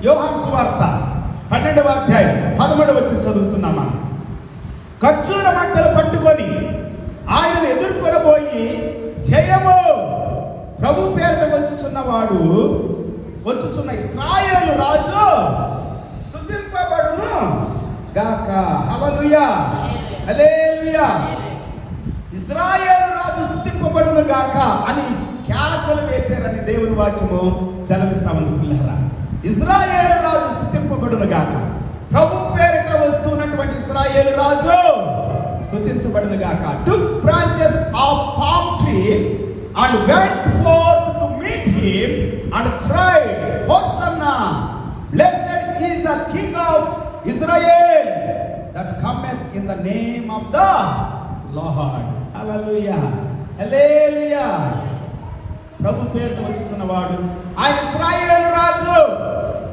యోహాను సువార్త 12వ అధ్యాయం 13వ వచనం చదువుతున్నామా. ఖర్జూర మంటలు పట్టుకొని ఆయనను ఎదుర్కొనబోయి జయము ప్రభు పేరుట వచ్చుచున్న ఇశ్రాయేలు రాజు స్తుతింపబడును గాక. హల్లెలూయా, హల్లెలూయా. ఇశ్రాయేలు రాజు స్తుతింపబడును గాక అని కేకలు వేశారని దేవుని వాక్యము సెలవిస్తామని పిల్లరా. ఇశ్రాయేలు రాజు స్తుతింపబడును గాక. ప్రభు పేరిట వస్తున్నటువంటి ఇశ్రాయేలు రాజు స్తుతించబడును గాక. Took branches of palm trees and went forth to meet him and cried, Hosanna, blessed is the King of Israel that cometh in the name of the Lord. Hallelujah, hallelujah. ప్రభు పేరుతో వచ్చుచున్నవాడు ఆయన ఇశ్రాయేలు రాజు.